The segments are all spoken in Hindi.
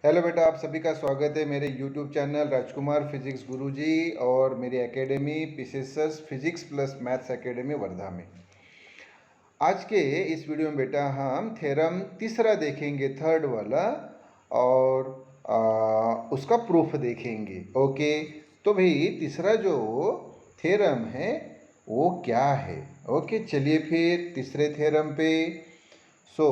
हेलो बेटा, आप सभी का स्वागत है मेरे यूट्यूब चैनल राजकुमार फिजिक्स गुरुजी और मेरी academy PCS physics plus maths academy Wardha में। आज के इस वीडियो में बेटा हम थ्योरम तीसरा देखेंगे, थर्ड वाला, और उसका प्रूफ देखेंगे। ओके, तो भाई तीसरा जो थ्योरम है वो क्या है? ओके, चलिए फिर तीसरे थ्योरम पे। सो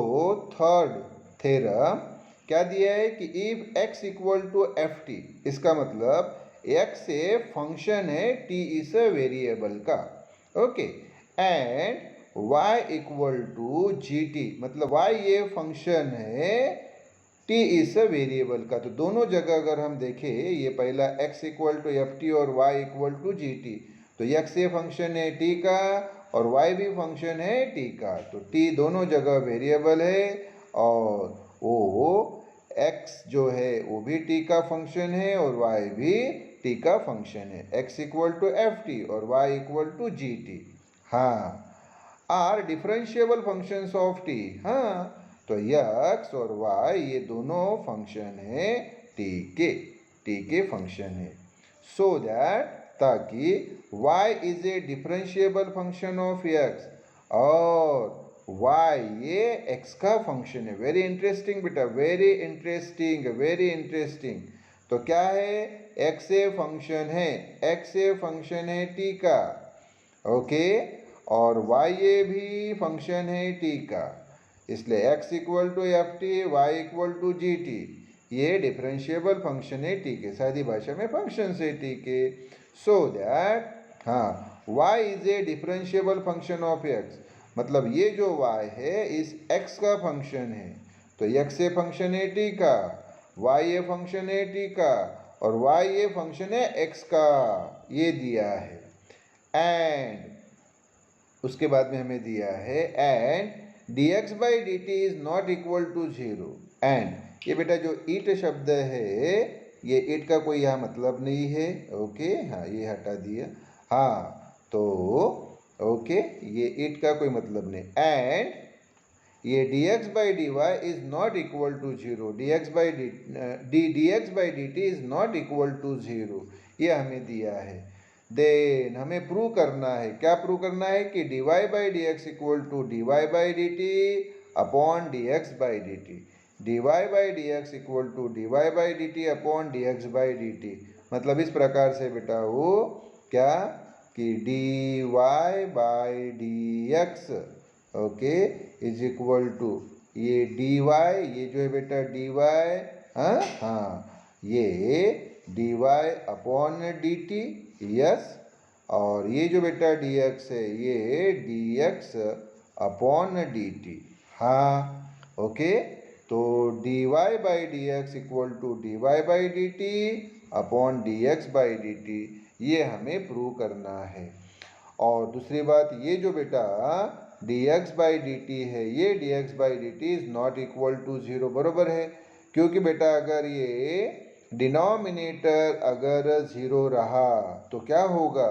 थर्ड थ्योरम क्या दिया है कि if x equal to F T, इसका मतलब x ए फंक्शन है, t इज अ वेरिएबल का। Okay, and y equal to ji T, मतलब y ये फंक्शन है, t इज अ वेरिएबल का। तो दोनों जगह अगर हम देखें, ये पहला x equal to F T और y equal to ji T, तो x ये फंक्शन है t का और y भी फंक्शन है t का, तो t दोनों जगह वेरिएबल है और वो x जो है वो भी t का फंक्शन है और y भी t का फंक्शन है। x equal to F T और y equal to ji t, हाँ, are differentiable functions of t। हाँ, तो x और y ये दोनों फंक्शन है t के फंक्शन है। सो दैट, ताकि y is a differentiable function of x और y ये x का फंक्शन है। वेरी इंटरेस्टिंग बेटा, वेरी इंटरेस्टिंग, वेरी इंटरेस्टिंग। तो क्या है? x ए फंक्शन है, x ए फंक्शन है t का, ओके, और y ए भी फंक्शन है t का, इसलिए x equal to F T, Y equal to ji T, ये डिफरेंशिएबल फंक्शन है t के, सादी भाषा में फंक्शन है t के। सो दैट, हाँ, y is a differentiable function of x, मतलब ये जो y है इस x का फंक्शन है, तो x ए फंक्शन है t का, y ए फंक्शन है t का और y ए फंक्शन है x का, ये दिया है। एंड उसके बाद में हमें दिया है and dx by D T is not equal to zero. And ये बेटा जो इट शब्द है, ये इट का कोई यहाँ मतलब नहीं है। ओके, हाँ, ये हटा दिया। हाँ, तो ओके, ये इट का कोई मतलब नहीं। एंड ये dx by D Y is not equal to zero, dx by D T is not equal to zero, ये हमें दिया है। देन हमें प्रूव करना है, क्या प्रूव करना है कि dy by D x equal to dy by D T upon dx by D T, dy by D x equal to dy by D T upon dx by D T. मतलब इस प्रकार से बेटा वो क्या कि dy by D X, okay, is equal to ये dy, ये जो है बेटा dy, हाँ हाँ, ये dy upon D T, yes, और ये जो बेटा dx है ये dx अपॉन डी टी, हाँ, ओके। तो dy by D x equal to dy by D T upon dx by D T, ये हमें प्रूव करना है। और दूसरी बात, ये जो बेटा dx बाई डी टी है, ये dx by D T is not equal to zero, बरोबर है, क्योंकि बेटा अगर ये डिनोमिनेटर अगर ज़ीरो रहा तो क्या होगा,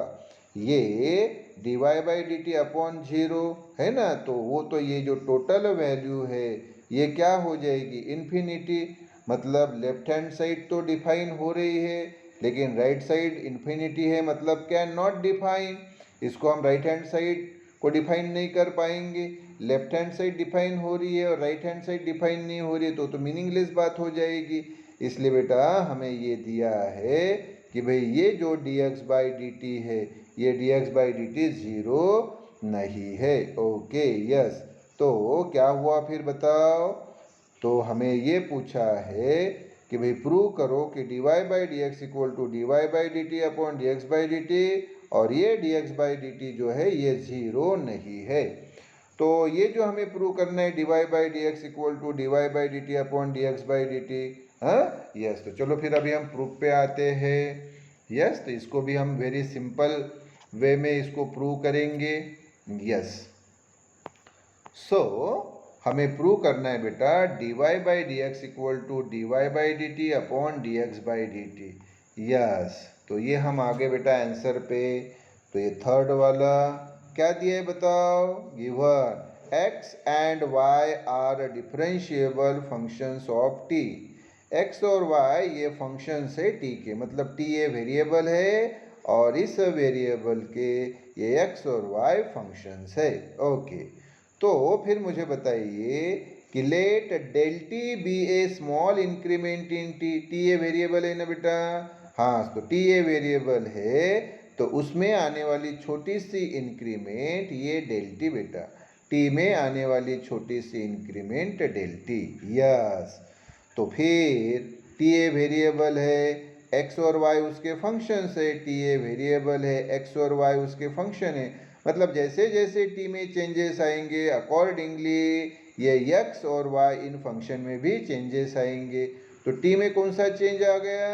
ये dy by D T upon zero है ना, तो वो तो ये जो टोटल वैल्यू है ये क्या हो जाएगी, इन्फिनिटी। मतलब लेफ्ट हैंड साइड तो डिफाइन हो रही है लेकिन राइट साइड इन्फिनिटी है, मतलब कैन नॉट डिफाइन, इसको हम राइट हैंड साइड को डिफाइन नहीं कर पाएंगे। लेफ्ट हैंड साइड डिफाइन हो रही है और राइट हैंड साइड डिफाइन नहीं हो रही है, तो मीनिंगलेस बात हो जाएगी। इसलिए बेटा हमें ये दिया है कि भाई ये जो dx बाई डी टी है, ये dx by D T zero नहीं है। ओके, यस, तो क्या हुआ फिर बताओ? तो हमें ये पूछा है कि भाई प्रूव करो कि dy by D x equal to dy by D T upon D x by D T, और ये dx बाई डी टी जो है ये ज़ीरो नहीं है। तो ये जो हमें प्रूव करना है dy by D x equal to dy by D T upon D x by D T, हाँ, यस। तो चलो फिर अभी हम प्रूफ पे आते हैं। यस, तो इसको भी हम वेरी सिंपल वे में इसको प्रूव करेंगे। यस, सो हमें प्रूव करना है बेटा dy by D x equal to dy by D T upon D x by D T. Yes, तो ये हम आगे बेटा आंसर पे, तो ये थर्ड वाला क्या दिया है बताओ, given x and y are differentiable functions of t, X और वाई ये फंक्शंस है टी के, मतलब टी ये वेरिएबल है और इस वेरिएबल के ये एक्स और वाई फंक्शंस है। ओके, तो फिर मुझे बताइए कि let del T be a small increment in T. T a variable है ना बेटा? हाँ, तो टी ए वेरिएबल है तो उसमें आने वाली छोटी सी इंक्रीमेंट ये डेल टी बेटा, टी में आने वाली छोटी सी इंक्रीमेंट डेल टी। यस, तो फिर टी ए वेरिएबल है, एक्स और वाई उसके फंक्शन है, टी ए वेरिएबल है, एक्स और वाई उसके फंक्शन है, मतलब जैसे जैसे टी में चेंजेस आएंगे अकॉर्डिंगली ये एक्स और वाई इन फंक्शन में भी चेंजेस आएंगे। तो टी में कौन सा चेंज आ गया?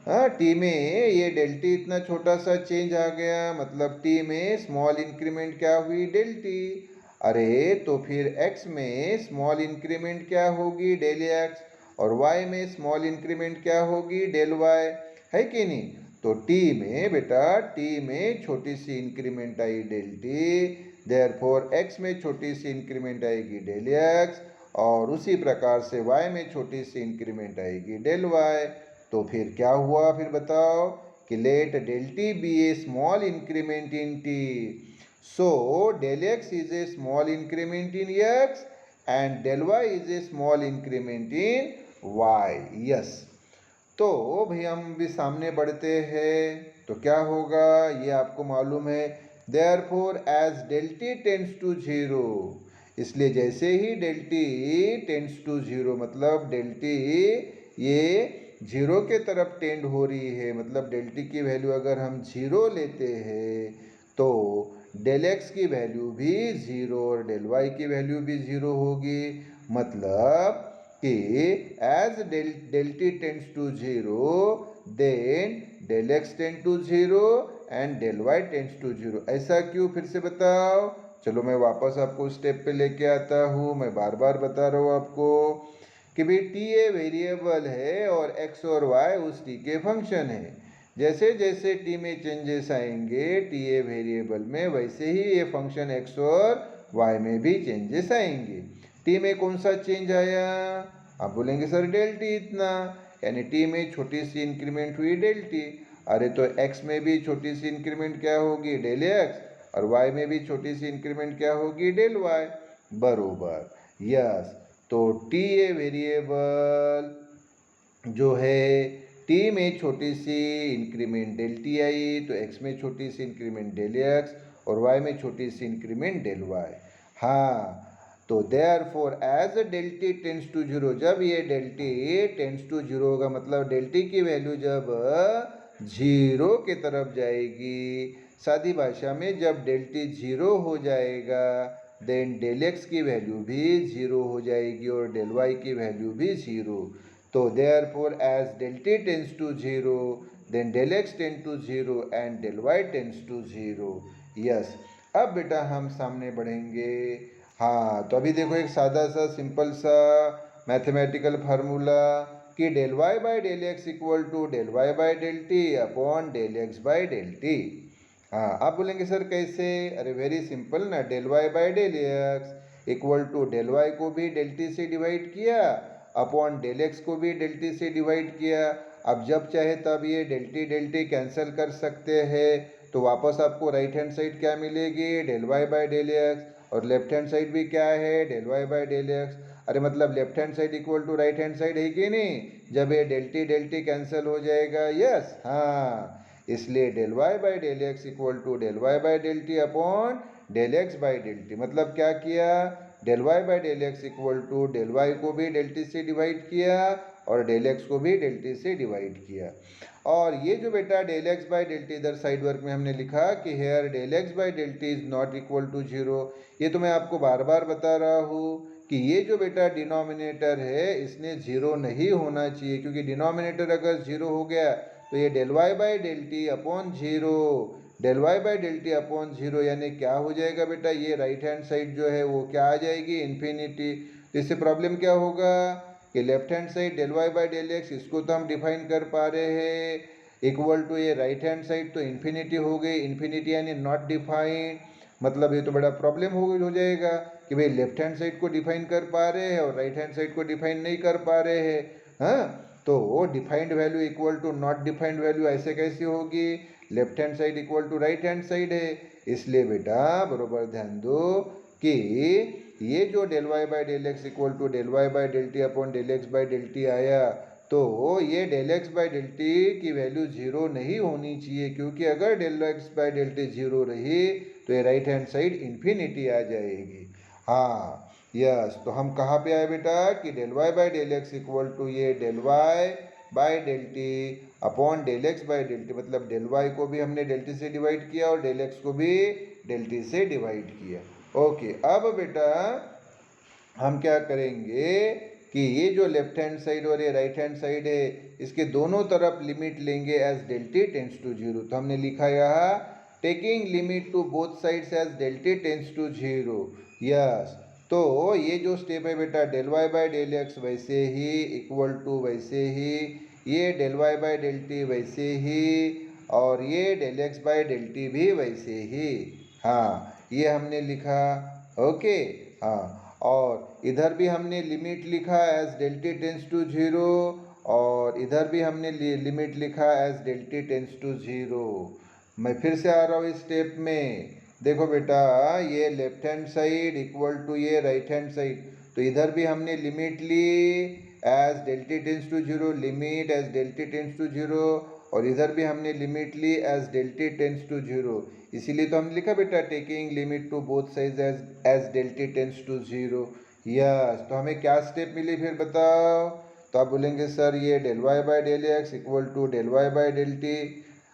हाँ, टी में ये डेल टी इतना छोटा सा चेंज आ गया, मतलब टी में स्मॉल इंक्रीमेंट क्या हुई? Del T. अरे तो फिर x में स्मॉल इंक्रीमेंट क्या होगी? डेल एक्स, और y में स्मॉल इंक्रीमेंट क्या होगी? डेल y, है कि नहीं? तो t में बेटा, t में छोटी सी इंक्रीमेंट आई डेल टी, देयरफॉर x में छोटी सी इंक्रीमेंट आएगी डेल x, और उसी प्रकार से y में छोटी सी इंक्रीमेंट आएगी डेल y। तो फिर क्या हुआ? फिर बताओ कि let del T be a small increment in T, so del x is a small increment in x and del y is a small increment in y. yes, तो भाई हम भी सामने बढ़ते हैं तो क्या होगा ये आपको मालूम है। therefore as del t tends to 0, इसलिए जैसे ही del t tends to 0, मतलब del t ये 0 के तरफ टेंड हो रही है, मतलब del t की वैल्यू अगर हम 0 लेते हैं तो डेल एक्स की वैल्यू भी 0 और डेल वाई की वैल्यू भी 0 होगी, मतलब कि as del T tends to 0 then del x tend to 0 and del Y tends to 0। ऐसा क्यों? फिर से बताओ। चलो मैं वापस आपको स्टेप पे लेके आता हूँ, मैं बार बार बता रहा हूँ आपको कि भाई टी ए वेरिएबल है और एक्स और वाई उस टी के फंक्शन है। जैसे जैसे टी में चेंजेस आएंगे टी ए वेरिएबल में, वैसे ही ये फंक्शन एक्स और वाई में भी चेंजेस आएंगे। टी में कौन सा चेंज आया? आप बोलेंगे सर डेल टी इतना, यानी टी में छोटी सी इंक्रीमेंट हुई डेल टी। अरे तो एक्स में भी छोटी सी इंक्रीमेंट क्या होगी? डेल एक्स, और वाई में भी छोटी सी इंक्रीमेंट क्या होगी? Del Y. बरोबर, यस। तो टी ए वेरिएबल जो है टी में छोटी सी इंक्रीमेंट डेल टी आई, तो एक्स में छोटी सी इंक्रीमेंट डेल एक्स और वाई में छोटी सी इंक्रीमेंट डेल वाई। हाँ, तो therefore as del T tends to 0, जब ये डेल टी टेंड्स टू 0 होगा, मतलब डेल टी की वैल्यू जब 0 की तरफ जाएगी, सादी भाषा में जब डेल टी 0 हो जाएगा देन डेल एक्स की वैल्यू भी 0 हो जाएगी और डेल वाई की वैल्यू भी 0। तो therefore as del t tends to 0 then del x tends to 0 and del y tends to 0. yes, अब बेटा हम सामने बढ़ेंगे। हाँ, तो अभी देखो एक सादा सा सिंपल सा मैथमेटिकल फार्मूला कि del y by del x equal to del y by del t upon del x by del t. हाँ, आप बोलेंगे सर कैसे? अरे वेरी सिंपल ना, del y by del x equal to del y को भी डेल टी से डिवाइड किया अपॉन डेल एक्स को भी डेल टी से डिवाइड किया। अब जब चाहे तब ये डेल टी कैंसिल कर सकते हैं, तो वापस आपको राइट हैंड साइड क्या मिलेगी? Del y by del x, और लेफ्ट हैंड साइड भी क्या है? Del y by del x. अरे मतलब left hand side equal to right hand side है कि नहीं? जब ये डेल टी कैंसिल हो जाएगा। यस, हाँ, इसलिए del y by del x equal to del y by del t upon del x by del t. मतलब क्या किया? Del y by del x equal to del y को भी डेल टी से डिवाइड किया और डेल एक्स को भी डेल टी से डिवाइड किया। और ये जो बेटा del x by del t इधर साइड वर्क में हमने लिखा कि here del x by del t is not equal to 0। ये तो मैं आपको बार बार बता रहा हूँ कि ये जो बेटा डिनोमिनेटर है इसने 0 नहीं होना चाहिए, क्योंकि डिनोमिनेटर अगर 0 हो गया तो ये del y by del t upon 0, del y by del t upon 0 यानी क्या हो जाएगा बेटा? ये राइट हैंड साइड जो है वो क्या आ जाएगी? इन्फिनिटी। तो इससे प्रॉब्लम क्या होगा कि left hand side del y by del x, इसको तो हम डिफाइन कर पा रहे हैं इक्वल टू ये राइट हैंड साइड तो इन्फिनिटी हो गई, इन्फिनिटी यानी नॉट डिफाइंड। मतलब ये तो बड़ा प्रॉब्लम हो जाएगा कि भाई लेफ्ट हैंड साइड को डिफाइन कर पा रहे हैं और राइट हैंड साइड को डिफाइन नहीं कर पा रहे हैं। हाँ, तो defined value equal to not defined value ऐसे कैसे होगी, left hand side equal to right hand side है। इसलिए बेटा बरोबर ध्यान दो कि ये जो del y by del x equal to del y by del t upon del x by del T आया, तो ये del x by del t की वैल्यू जीरो नहीं होनी चाहिए, क्योंकि अगर del x by del t zero रही तो ये राइट हैंड साइड इन्फिनिटी आ जाएगी। हाँ यस, तो हम कहाँ पे आए बेटा कि del y by del x equal to ये del y by del t upon del x by del t, मतलब डेल वाई को भी हमने डेल टी से डिवाइड किया और डेल एक्स को भी डेल टी से डिवाइड किया। ओके, अब बेटा हम क्या करेंगे कि ये जो लेफ्ट हैंड साइड और ये राइट हैंड साइड है, इसके दोनों तरफ लिमिट लेंगे as del T tends to zero. तो हमने लिखा यहाँ taking limit to both sides as del T tends to zero. Yes, तो ये जो स्टेप है बेटा del y by del x वैसे ही इक्वल टू वैसे ही, ये del y by del t वैसे ही, और ये del x by del t भी वैसे ही। हाँ ये हमने लिखा। ओके हाँ, और इधर भी हमने लिमिट लिखा as del t tends to zero, और इधर भी हमने लिमिट लिखा as del t tends to zero. मैं फिर से आ रहा हूँ इस स्टेप में। देखो बेटा ये left hand side equal to ये राइट हैंड साइड, तो इधर भी हमने लिमिट ली as del t tends to zero, limit as del t tends to zero, और इधर भी हमने लिमिट ली as del t tends to zero. इसीलिए तो हमने लिखा बेटा taking limit to both side as del t tends to zero. Yes, तो हमें क्या स्टेप मिली फिर बताओ। तो आप बोलेंगे सर ये del y by del x equal to del y by del t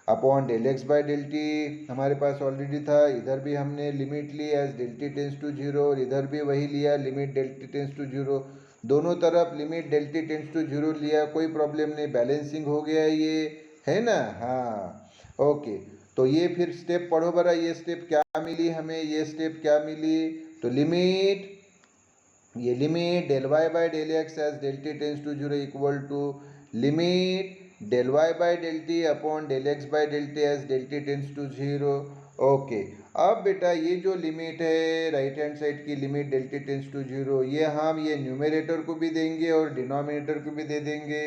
upon del x by del t हमारे पास ऑलरेडी था। इधर भी हमने लिमिट ली as del t tends to zero, और इधर भी वही लिया limit del t tends to zero. दोनों तरफ limit del t tends to zero लिया, कोई प्रॉब्लम नहीं, बैलेंसिंग हो गया ये, है ना। हाँ ओके, तो ये फिर स्टेप पढ़ो बरा, ये स्टेप क्या मिली हमें, ये स्टेप क्या मिली। तो लिमिट, ये limit del y by del x as del t tends to zero equal to limit del y by del t upon del x by del t as del t tends to zero. Okay, अब बेटा ये जो लिमिट है राइट हैंड साइड की limit del t tends to zero, ये हम ये न्यूमरेटर को भी देंगे और डिनोमिनेटर को भी दे देंगे।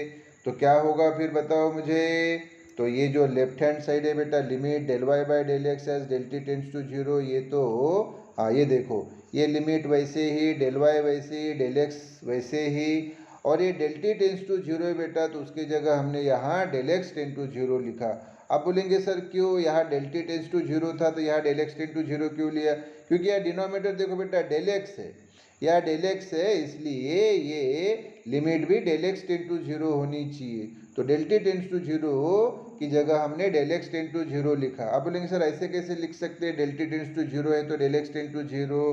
तो क्या होगा फिर बताओ मुझे। तो ये जो लेफ्ट हैंड साइड है बेटा limit del y by del x as del t tends to zero, ये तो हाँ ये देखो ये लिमिट वैसे ही, डेल वाई वैसे ही, डेल एक्स वैसे ही, और ये del t tends to zero है बेटा, तो उसकी जगह हमने यहाँ del x tends to zero लिखा। आप बोलेंगे सर क्यों, यहाँ del t tends to zero था तो यहाँ del x tends to zero क्यों लिया, क्योंकि यहाँ डिनोमिनेटर देखो बेटा डेल एक्स है, या डेल एक्स है, इसलिए ये लिमिट भी del x tends to zero होनी चाहिए। तो del t tends to zero की जगह हमने del x tends to zero लिखा। आप बोलेंगे सर ऐसे कैसे लिख सकते हैं, del t tends to zero है तो del x tends to zero.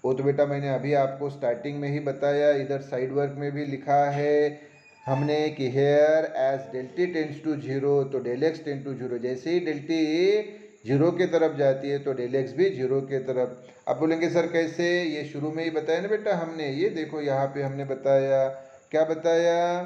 वो तो बेटा मैंने अभी आपको स्टार्टिंग में ही बताया, इधर साइड वर्क में भी लिखा है हमने कि here as del t tends to zero, तो del x tends to zero, जैसे ही डेल टी जीरो के तरफ जाती है तो डेल एक्स भी जीरो के तरफ। आप बोलेंगे सर कैसे, ये शुरू में ही बताया ना बेटा हमने, ये देखो यहाँ पे हमने बताया, क्या बताया,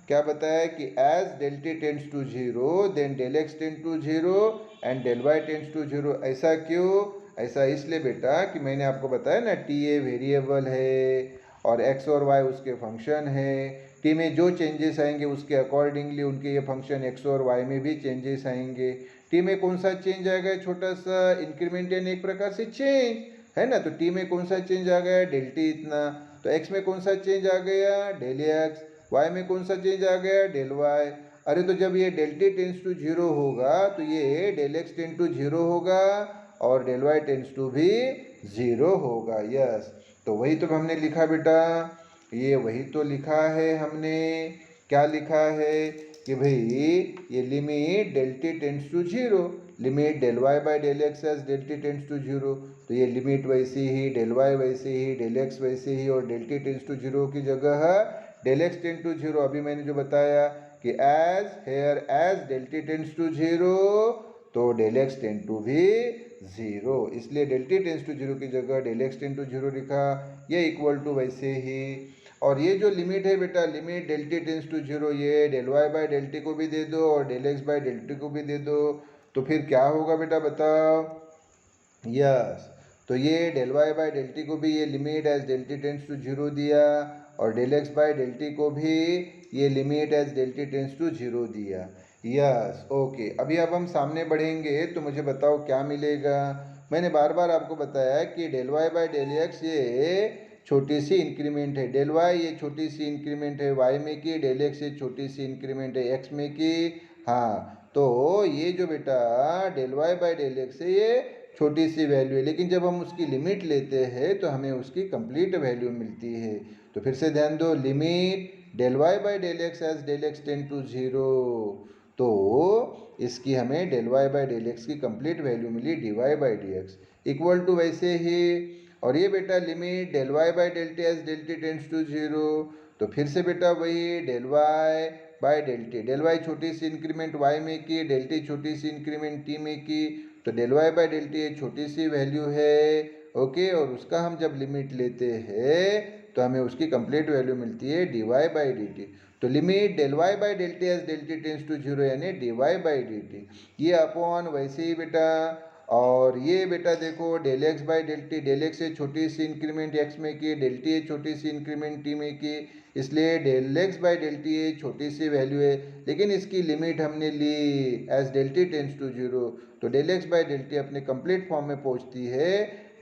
क्या बताया कि as del t tends to zero then del x tends to zero and del y tends to zero. ऐसा क्यों, ऐसा इसलिए बेटा कि मैंने आपको बताया ना टी ए वेरिएबल है और एक्स और वाई उसके फंक्शन है, टी में जो चेंजेस आएंगे उसके अकॉर्डिंगली उनके ये फंक्शन एक्स और वाई में भी चेंजेस आएंगे। टी में कौन सा चेंज आ गया, छोटा सा इंक्रीमेंट यानी एक प्रकार से चेंज है ना, तो टी में कौन सा चेंज आ गया, डेल टी इतना, तो एक्स में कौन सा चेंज आ गया, डेल एक्स, वाई में कौन सा चेंज आ गया, डेल वाई। अरे तो जब ये del t tends to zero होगा तो ये del x tends to zero होगा और डेल वाई टेंस टू भी जीरो होगा। यस, तो वही तो हमने लिखा बेटा, ये वही तो लिखा है हमने, क्या लिखा है कि भाई ये limit del t tends to zero, limit del y by del x as del t tends to zero, तो ये लिमिट वैसी ही, डेल वाई वैसे ही, डेल एक्स वैसे ही, और del t tends to zero की जगह del x tends to zero. अभी मैंने जो बताया कि as here as del t tends to zero तो डेल एक्स टेंस टू भी जीरो, इसलिए del t tends to zero की जगह del x tends to zero लिखा, ये इक्वल टू वैसे ही। और ये जो लिमिट है बेटा limit del t tends to zero, ये del y by del t को भी दे दो और del x by del t को भी दे दो, तो फिर क्या होगा बेटा बताओ। यस, तो ये del y by del t को भी ये limit as del t tends to zero दिया, और del x by del t को भी ये limit as del t tends to 0 दिया। यस ओके, अभी अब हम सामने बढ़ेंगे तो मुझे बताओ क्या मिलेगा। मैंने बार बार आपको बताया कि del y by del x ये छोटी सी इंक्रीमेंट है, डेल वाई ये छोटी सी इंक्रीमेंट है वाई में की, डेल एक्स ये छोटी सी इंक्रीमेंट है एक्स में की। हाँ तो ये जो बेटा del y by del x है ये छोटी सी वैल्यू है, लेकिन जब हम उसकी लिमिट लेते हैं तो हमें उसकी कंप्लीट वैल्यू मिलती है। तो फिर से ध्यान दो, limit del y by del x as del x tend to 0, तो इसकी हमें del y by del x की कंप्लीट वैल्यू मिली d y by D x equal to वैसे ही। और ये बेटा limit del y by del t as del T tends to 0, तो फिर से बेटा वही del y by del t, del y छोटी सी इंक्रीमेंट वाई में की, डेल टी छोटी सी इंक्रीमेंट टी में की, तो del y by del t छोटी सी वैल्यू है ओके। और उसका हम जब लिमिट लेते हैं तो हमें उसकी कंप्लीट वैल्यू मिलती है d y by D t. तो limit del y by del t as del t tends to 0 यानी d y by D T, ये अपॉन वैसे ही बेटा। और ये बेटा देखो del x by del t, del x से छोटी सी इंक्रीमेंट एक्स में की, डेल टी छोटी सी इंक्रीमेंट टी में की, इसलिए del x by del t छोटी सी वैल्यू है, लेकिन इसकी लिमिट हमने ली as del t tends to 0, तो del x by del t अपने कंप्लीट फॉर्म में पहुंचती है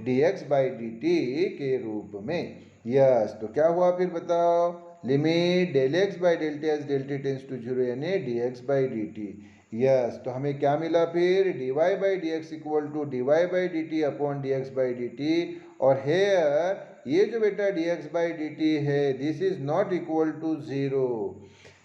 d x by D t के रूप में। यस तो क्या हुआ फिर बताओ, limit del x by del t as del t tends to 0 यानी d x by D T. Yes तो हमें क्या मिला फिर, d y by D x equal to d y by D T upon D x by D T. और हेयर ये जो बेटा d x by D t है this is not equal to 0।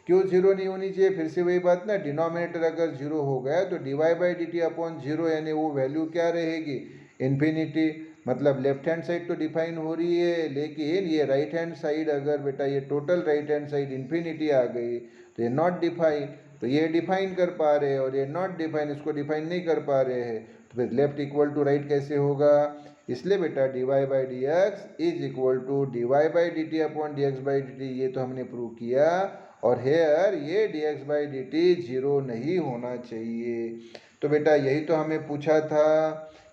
क्यों 0 नहीं होनी चाहिए, फिर से वही बात ना, डिनोमिनेटर अगर 0 हो गया तो d y by D T upon 0 यानी वो वैल्यू क्या रहेगी, इन्फिनिटी। मतलब लेफ्ट हैंड साइड तो डिफाइन हो रही है, लेकिन ये राइट हैंड साइड अगर बेटा ये total right hand side infinity आ गई तो ये नॉट डिफाइन, तो ये डिफाइन कर पा रहे हैं और ये नॉट डिफाइन, इसको डिफाइन नहीं कर पा रहे हैं, तो फिर लेफ्ट इक्वल टू राइट कैसे होगा। इसलिए बेटा d y by D x is equal to d y by D T upon D x by D T, ये तो हमने प्रूव किया। और हेयर ये d x by D t 0 नहीं होना चाहिए। तो बेटा यही तो हमें पूछा था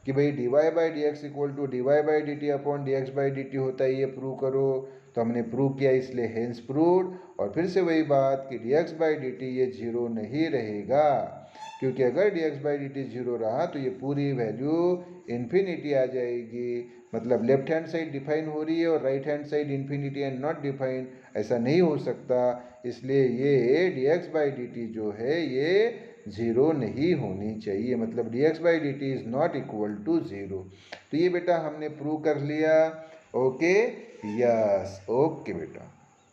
कि भाई d y by D x equal to d y by D T upon D x by D t होता है, ये प्रूव करो। तो हमने प्रूव किया, इसलिए हेंस प्रूव्ड। और फिर से वही बात कि D x by D T ये 0 नहीं रहेगा, क्योंकि अगर D x by D t 0 रहा तो ये पूरी वैल्यू इन्फिनिटी आ जाएगी। मतलब लेफ्ट हैंड साइड डिफाइन हो रही है और right hand side infinity and not define, ऐसा नहीं हो सकता। इसलिए ये d x by D t जो है ये 0 नहीं होनी चाहिए, मतलब d x by D t is not equal to 0। तो ये बेटा हमने प्रूव कर लिया। ओके यस ओके बेटा।